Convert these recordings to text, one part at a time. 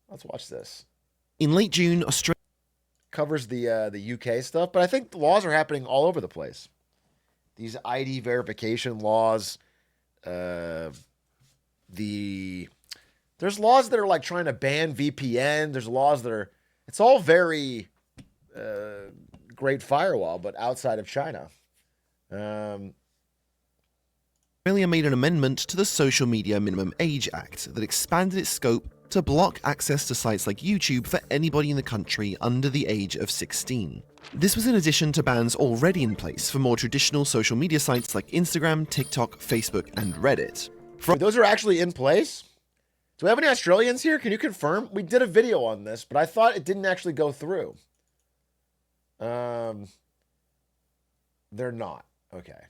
Let's watch this. In late June, Australia Covers the UK stuff, but I think the laws are happening all over the place. These ID verification laws, there's laws that are like trying to ban VPN. There's laws that are, it's all very great firewall, but outside of China. made an amendment to the Social Media Minimum Age Act that expanded its scope to block access to sites like YouTube for anybody in the country under the age of 16. This was in addition to bans already in place for more traditional social media sites like Instagram, TikTok, Facebook, and Reddit. Wait, those are actually in place? Do we have any Australians here? Can you confirm? We did a video on this, but I thought it didn't actually go through. They're not. Okay.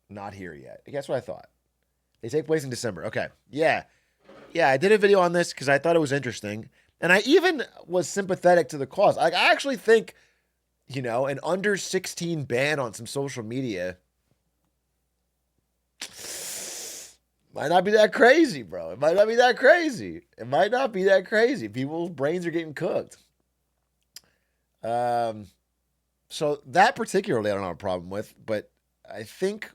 Not here yet. Guess what I thought? They take place in December. Okay. Yeah. Yeah, I did a video on this because I thought it was interesting. And I even was sympathetic to the cause. Like, I actually think, you know, an under 16 ban on some social media might not be that crazy, bro. It might not be that crazy. It might not be that crazy. People's brains are getting cooked. So that particularly I don't have a problem with, but I think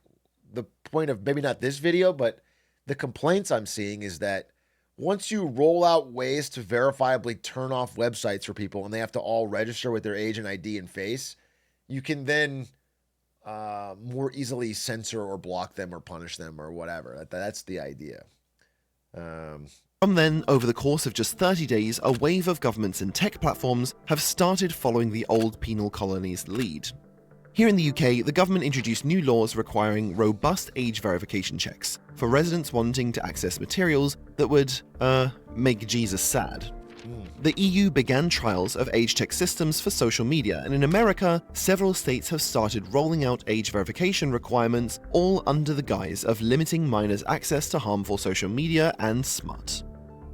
the point of maybe not this video, but the complaints I'm seeing is that once you roll out ways to verifiably turn off websites for people and they have to all register with their age and ID and face, you can then more easily censor or block them or punish them or whatever. That's the idea. From then, over the course of just 30 days, a wave of governments and tech platforms have started following the old penal colony's lead. Here in the UK, the government introduced new laws requiring robust age verification checks for residents wanting to access materials that would, make Jesus sad. The EU began trials of age check systems for social media, and in America, several states have started rolling out age verification requirements, all under the guise of limiting minors' access to harmful social media and smut.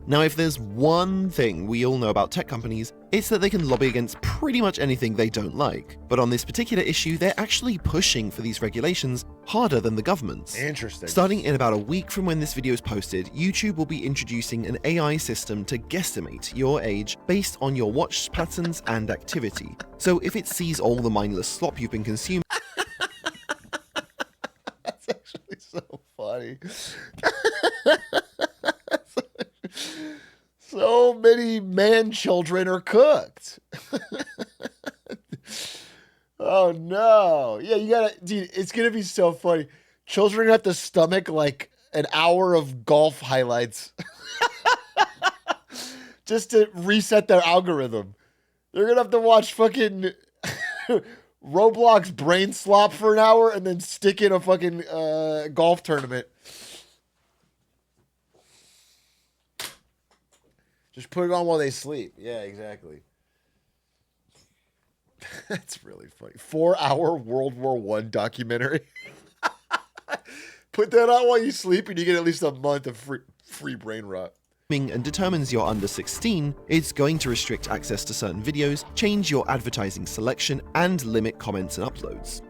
Now, if there's one thing we all know about tech companies, it's that they can lobby against pretty much anything they don't like. But on this particular issue, they're actually pushing for these regulations harder than the governments. Interesting. Starting in about a week from when this video is posted, YouTube will be introducing an AI system to guesstimate your age based on your watch patterns and activity. So if it sees all the mindless slop you've been consuming, That's actually so funny. So many man children are cooked. Oh no. Yeah, you gotta, dude, it's gonna be so funny. Children have to stomach like an hour of golf highlights just to reset their algorithm. They're gonna have to watch fucking Roblox brain slop for an hour and then stick in a fucking golf tournament. Just put it on while they sleep. Yeah, exactly. That's really funny. 4-hour World War I documentary. Put that on while you sleep and you get at least a month of free brain rot. and determines you're under 16, it's going to restrict access to certain videos, change your advertising selection, and limit comments and uploads.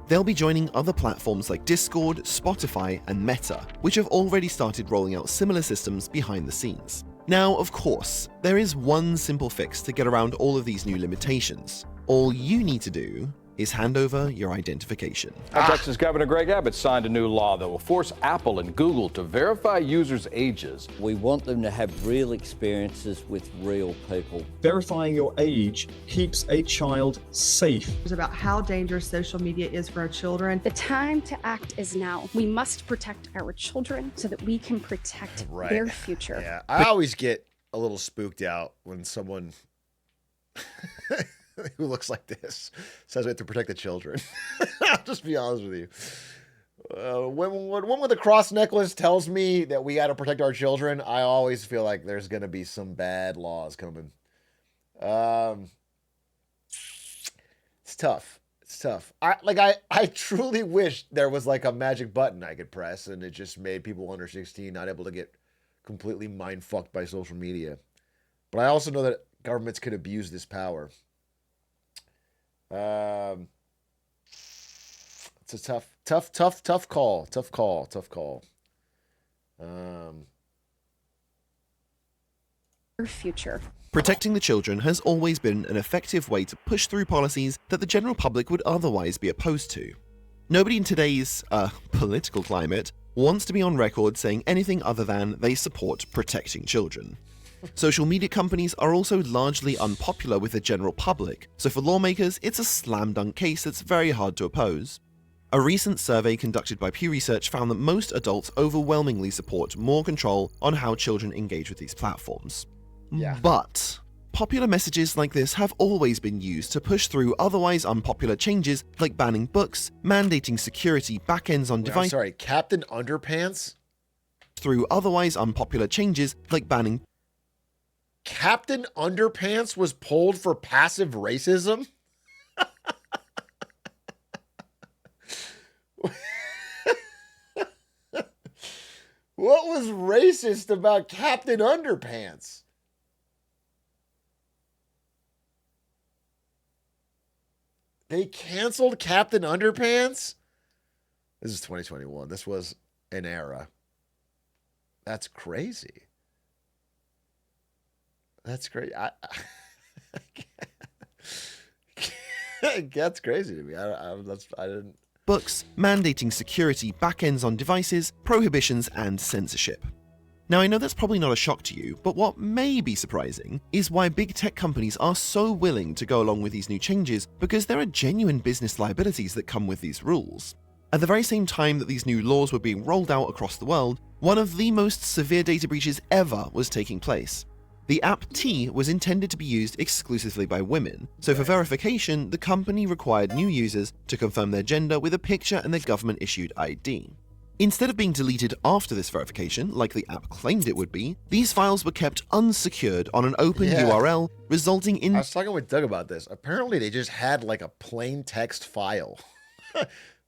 They'll be joining other platforms like Discord, Spotify, and Meta, which have already started rolling out similar systems behind the scenes. Now, of course, there is one simple fix to get around all of these new limitations. All you need to do is hand over your identification. Texas Governor Greg Abbott signed a new law that will force Apple and Google to verify users' ages. We want them to have real experiences with real people. Verifying your age keeps a child safe. It's about how dangerous social media is for our children. The time to act is now. We must protect our children so that we can protect their future. Yeah, I always get a little spooked out when someone who looks like this says we have to protect the children. I'll just be honest with you. When one with a cross necklace tells me that we got to protect our children, I always feel like there's going to be some bad laws coming. It's tough. It's tough. I truly wish there was like a magic button I could press and it just made people under 16 not able to get completely mind fucked by social media. But I also know that governments could abuse this power. It's a tough call. future. Protecting the children has always been an effective way to push through policies that the general public would otherwise be opposed to. Nobody in today's, political climate wants to be on record saying anything other than they support protecting children. Social media companies are also largely unpopular with the general public, so for lawmakers, it's a slam dunk case that's very hard to oppose. A recent survey conducted by Pew Research found that most adults overwhelmingly support more control on how children engage with these platforms. Yeah. But popular messages like this have always been used to push through otherwise unpopular changes like banning books, mandating security backends on I'm devices, sorry, Captain Underpants? through otherwise unpopular changes like banning Captain Underpants was pulled for passive racism? What was racist about Captain Underpants? They canceled Captain Underpants? This is 2021. This was an era. That's crazy. That's great. That's crazy to me. I didn't. books, mandating security backends on devices, prohibitions, and censorship. Now, I know that's probably not a shock to you, but what may be surprising is why big tech companies are so willing to go along with these new changes, because there are genuine business liabilities that come with these rules. At the very same time that these new laws were being rolled out across the world, one of the most severe data breaches ever was taking place. The app T was intended to be used exclusively by women, so for verification, the company required new users to confirm their gender with a picture and their government-issued ID. Instead of being deleted after this verification, like the app claimed it would be, these files were kept unsecured on an open URL, resulting in— I was talking with Doug about this. Apparently, they just had like a plain text file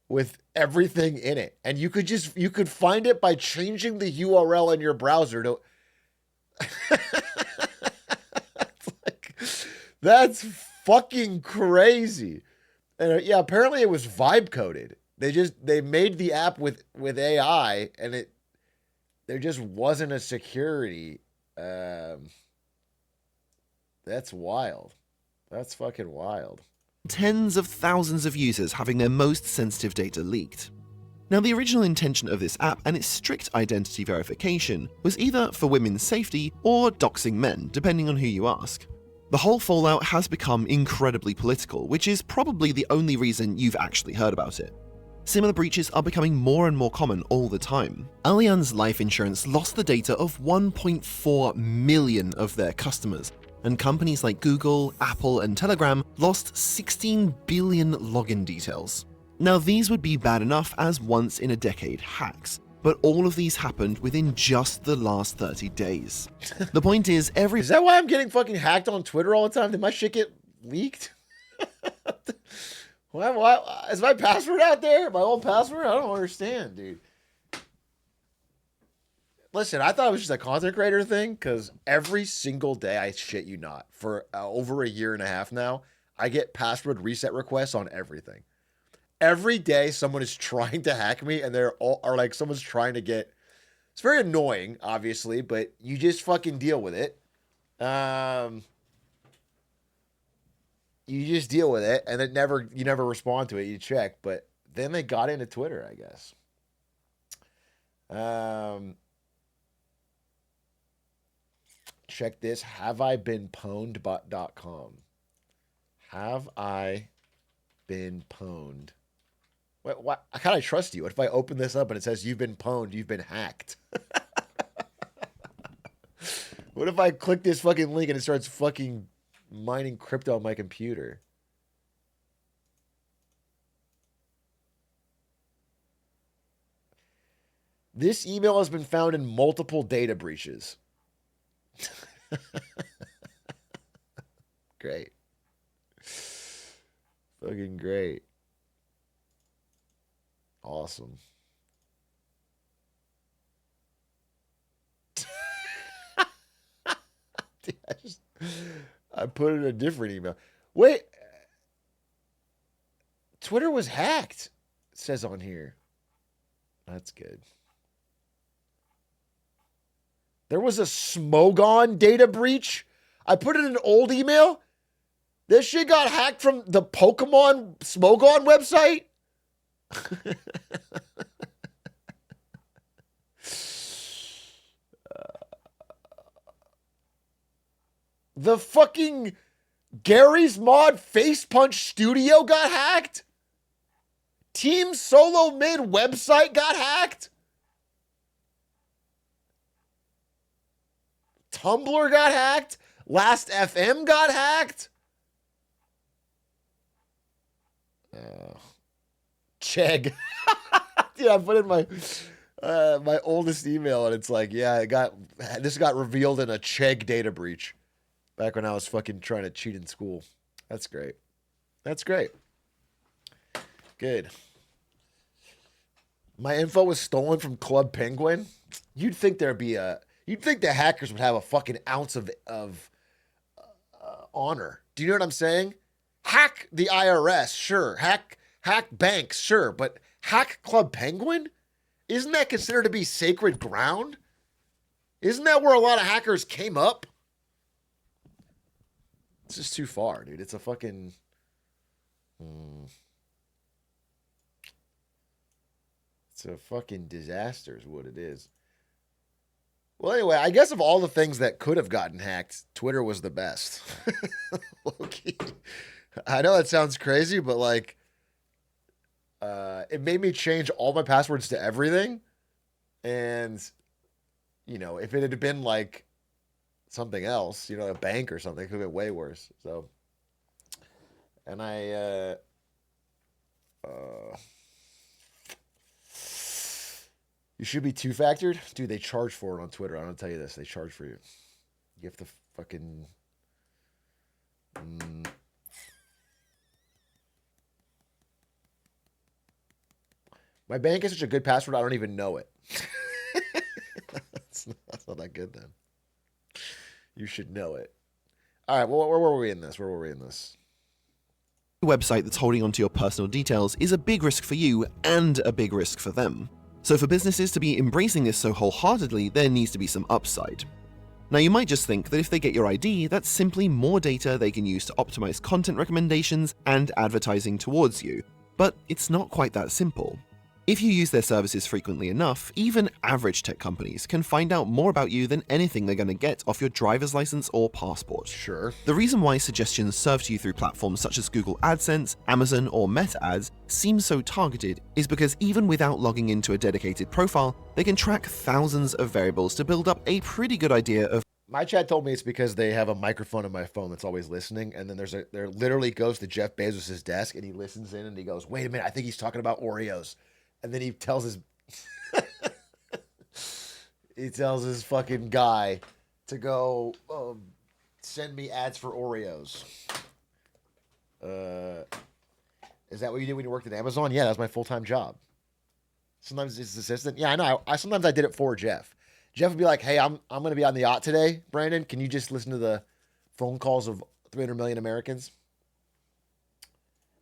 with everything in it, and you could find it by changing the URL in your browser to. That's fucking crazy. And yeah, apparently it was vibe coded. They made the app with AI, and there just wasn't a security. That's wild. That's fucking wild. tens of thousands of users having their most sensitive data leaked. Now, the original intention of this app and its strict identity verification was either for women's safety or doxing men, depending on who you ask. The whole fallout has become incredibly political, which is probably the only reason you've actually heard about it. Similar breaches are becoming more and more common all the time. Allianz Life Insurance lost the data of 1.4 million of their customers, and companies like Google, Apple, and Telegram lost 16 billion login details. Now, these would be bad enough as once-in-a-decade hacks, but all of these happened within just the last 30 days. The point is, Is that why I'm getting fucking hacked on Twitter all the time? Did my shit get leaked? Why is my password out there? My old password? I don't understand, dude. Listen, I thought it was just a content creator thing, because every single day, I shit you not, for over a year and a half now, I get password reset requests on everything. Every day, someone is trying to hack me, and someone's trying to get. It's very annoying, obviously, but you just fucking deal with it. You just deal with it, and you never respond to it. You check, but then they got into Twitter, I guess. Check this. HaveIBeenPwned.com. Have I been pwned? What? How can I trust you? What if I open this up and it says you've been pwned, you've been hacked? What if I click this fucking link and it starts fucking mining crypto on my computer? This email has been found in multiple data breaches. Great. Fucking great. Awesome. Dude, I put it in a different email. Wait. Twitter was hacked, it says on here. That's good. There was a Smogon data breach. I put in an old email. This shit got hacked from the Pokemon Smogon website. The fucking Gary's Mod Face Punch Studio got hacked. Team Solo Mid website got hacked. Tumblr got hacked. Last FM got hacked. Chegg. Dude, I put in my oldest email and it's like, yeah, this got revealed in a Chegg data breach back when I was fucking trying to cheat in school. That's great. That's great. Good. My info was stolen from Club Penguin. You'd think the hackers would have a fucking ounce of honor. Do you know what I'm saying? Hack the IRS, sure. Hack banks, sure. But hack Club Penguin? Isn't that considered to be sacred ground? Isn't that where a lot of hackers came up? It's just too far, dude. It's a fucking... It's a fucking disaster is what it is. Well, anyway, I guess of all the things that could have gotten hacked, Twitter was the best. Low-key. I know that sounds crazy, but like, it made me change all my passwords to everything. And, you know, if it had been like something else, you know, a bank or something, it could have been way worse. So, and you should be two-factored? Dude, they charge for it on Twitter. I'm going to tell you this. They charge for you. You have to fucking... My bank is such a good password, I don't even know it. That's not that good, then. You should know it. All right, well, where were we in this? Website that's holding onto your personal details is a big risk for you and a big risk for them. So for businesses to be embracing this so wholeheartedly, there needs to be some upside. Now you might just think that if they get your ID, that's simply more data they can use to optimize content recommendations and advertising towards you, but it's not quite that simple. If you use their services frequently enough, even average tech companies can find out more about you than anything they're going to get off your driver's license or passport. Sure. The reason why suggestions served to you through platforms such as Google AdSense, Amazon, or Meta Ads seem so targeted is because even without logging into a dedicated profile, they can track thousands of variables to build up a pretty good idea of... My chat told me it's because they have a microphone on my phone that's always listening, and then there literally goes to Jeff Bezos' desk, and he listens in, and he goes, wait a minute, I think he's talking about Oreos. And then he tells his fucking guy to go send me ads for Oreos. Is that what you did when you worked at Amazon? Yeah, that was my full-time job. Sometimes it's assistant. Yeah, I know. Sometimes I did it for Jeff. Jeff would be like, hey, I'm going to be on the yacht today, Brandon. Can you just listen to the phone calls of 300 million Americans?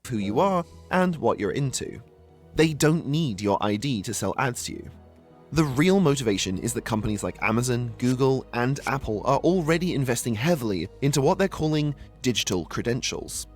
who you are and what you're into. They don't need your ID to sell ads to you. The real motivation is that companies like Amazon, Google, and Apple are already investing heavily into what they're calling digital credentials.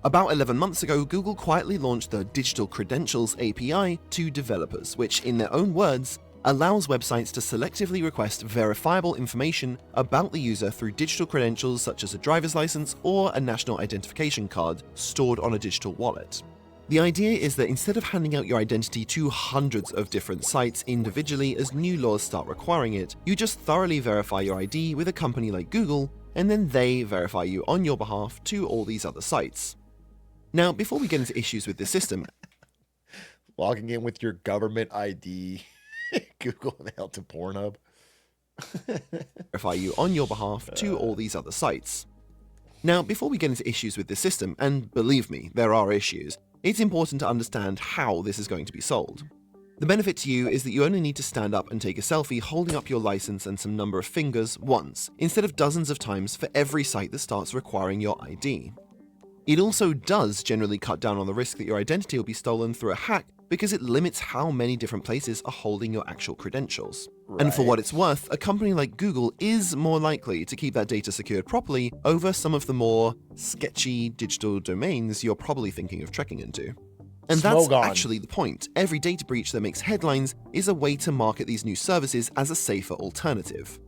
About 11 months ago, Google quietly launched the Digital Credentials API to developers, which, in their own words, allows websites to selectively request verifiable information about the user through digital credentials such as a driver's license or a national identification card stored on a digital wallet. The idea is that instead of handing out your identity to hundreds of different sites individually as new laws start requiring it, you just thoroughly verify your ID with a company like Google, and then they verify you on your behalf to all these other sites. Now, before we get into issues with this system, logging in with your government ID, Google and hell to Pornhub. verify you on your behalf to all these other sites. Now, before we get into issues with this system, and believe me, there are issues, it's important to understand how this is going to be solved. The benefit to you is that you only need to stand up and take a selfie holding up your license and some number of fingers once, instead of dozens of times for every site that starts requiring your ID. It also does generally cut down on the risk that your identity will be stolen through a hack because it limits how many different places are holding your actual credentials. And for what it's worth, a company like Google is more likely to keep that data secured properly over some of the more sketchy digital domains you're probably thinking of trekking into. And that's Smogon. actually the point. Every data breach that makes headlines is a way to market these new services as a safer alternative.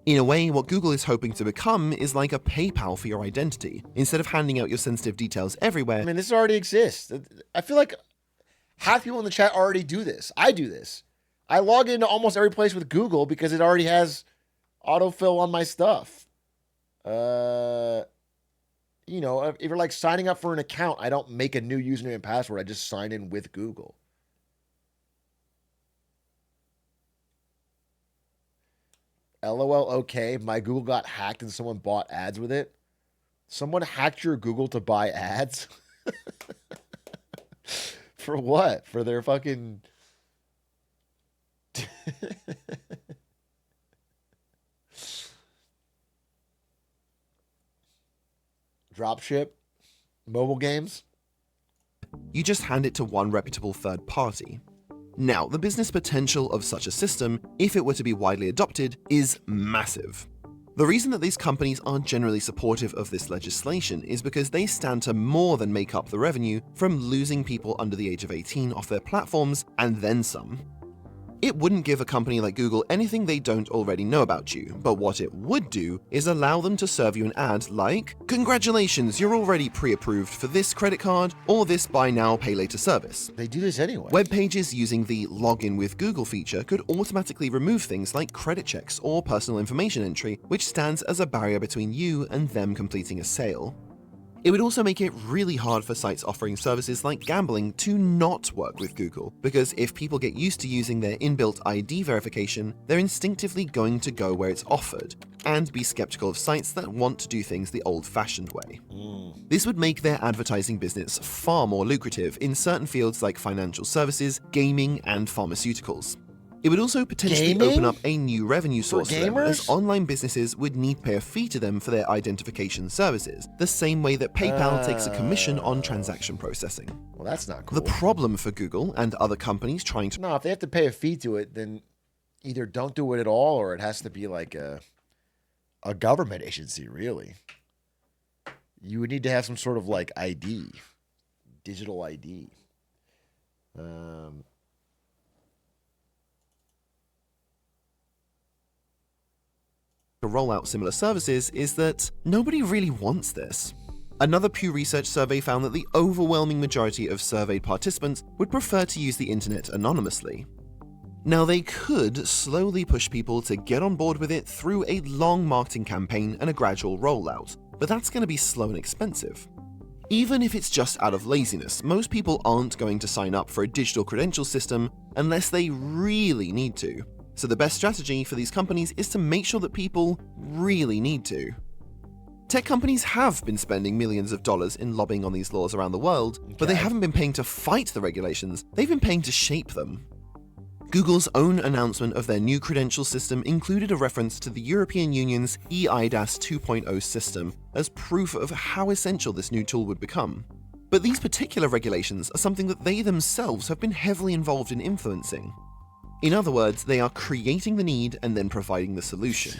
In a way, what Google is hoping to become is like a PayPal for your identity. Instead of handing out your sensitive details everywhere, I mean, this already exists. I feel like half people in the chat already do this. I do this. I log into almost every place with Google because it already has autofill on my stuff. You know, if you're like signing up for an account, I don't make a new username and password. I just sign in with Google. LOL, okay. My Google got hacked and someone bought ads with it. Someone hacked your Google to buy ads? For what? For their fucking... Dropship? Mobile games? you just hand it to one reputable third party. Now, the business potential of such a system, if it were to be widely adopted, is massive. The reason that these companies are generally supportive of this legislation is because they stand to more than make up the revenue from losing people under the age of 18 off their platforms, and then some. It wouldn't give a company like Google anything they don't already know about you, but what it would do is allow them to serve you an ad like, "Congratulations, you're already pre-approved for this credit card or this buy now, pay later service." They do this anyway. Web pages using the Login with Google feature could automatically remove things like credit checks or personal information entry, which stands as a barrier between you and them completing a sale. It would also make it really hard for sites offering services like gambling to not work with Google, because if people get used to using their inbuilt ID verification, they're instinctively going to go where it's offered, and be skeptical of sites that want to do things the old-fashioned way. This would make their advertising business far more lucrative in certain fields like financial services, gaming, and pharmaceuticals. It would also potentially Gaming? open up a new revenue source for them, as gamers? online businesses would need to pay a fee to them for their identification services, the same way that PayPal takes a commission on transaction processing. Well, that's not cool. The problem for Google and other companies trying to No, if they have to pay a fee to it, then either don't do it at all, or it has to be like a government agency, really. You would need to have some sort of like ID, digital ID. roll out similar services is that nobody really wants this. Another Pew Research survey found that the overwhelming majority of surveyed participants would prefer to use the internet anonymously. Now, they could slowly push people to get on board with it through a long marketing campaign and a gradual rollout, but that's going to be slow and expensive. Even if it's just out of laziness, most people aren't going to sign up for a digital credential system unless they really need to. So the best strategy for these companies is to make sure that people really need to. Tech companies have been spending millions of dollars in lobbying on these laws around the world, but they haven't been paying to fight the regulations, they've been paying to shape them. Google's own announcement of their new credential system included a reference to the European Union's eIDAS 2.0 system as proof of how essential this new tool would become. But these particular regulations are something that they themselves have been heavily involved in influencing. In other words, they are creating the need and then providing the solution.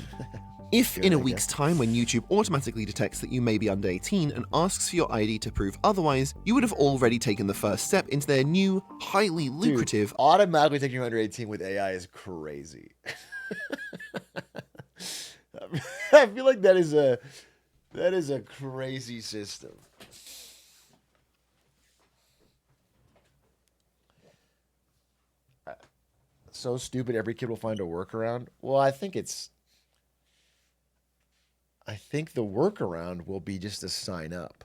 If in a week's time, when YouTube automatically detects that you may be under 18 and asks for your ID to prove otherwise, you would have already taken the first step into their new, highly lucrative... Dude, automatically taking you under 18 with AI is crazy. I feel like that is a crazy system. So stupid, every kid will find a workaround. Well, I think the workaround will be just to sign up.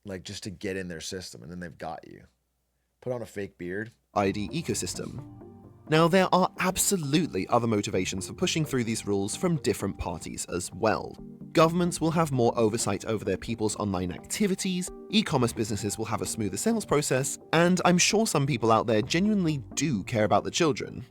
Like, just to get in their system, and then they've got you. Put on a fake beard. ID ecosystem. Now, there are absolutely other motivations for pushing through these rules from different parties as well. Governments will have more oversight over their people's online activities, e-commerce businesses will have a smoother sales process, and I'm sure some people out there genuinely do care about the children.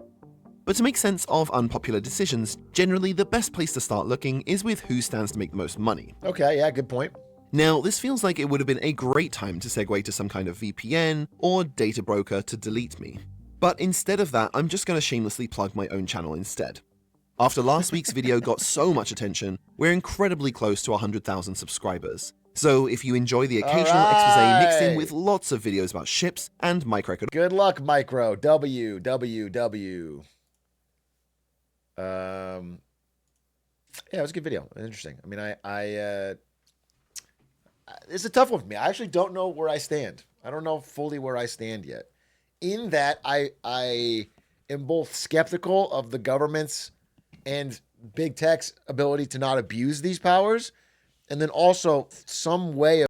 But to make sense of unpopular decisions, generally the best place to start looking is with who stands to make the most money. Okay, yeah, good point. Now, this feels like it would have been a great time to segue to some kind of VPN or data broker to delete me. But instead of that, I'm just going to shamelessly plug my own channel instead. After last week's video got so much attention, we're incredibly close to 100,000 subscribers. So if you enjoy the occasional expose mixed in with lots of videos about ships and microeconomics. Good luck, Micro. WWW. Yeah, it was a good video. Interesting. I mean, it's a tough one for me. I actually don't know where I stand. I don't know fully where I stand yet. In that, I am both skeptical of the government's and big tech's ability to not abuse these powers, and then also some way of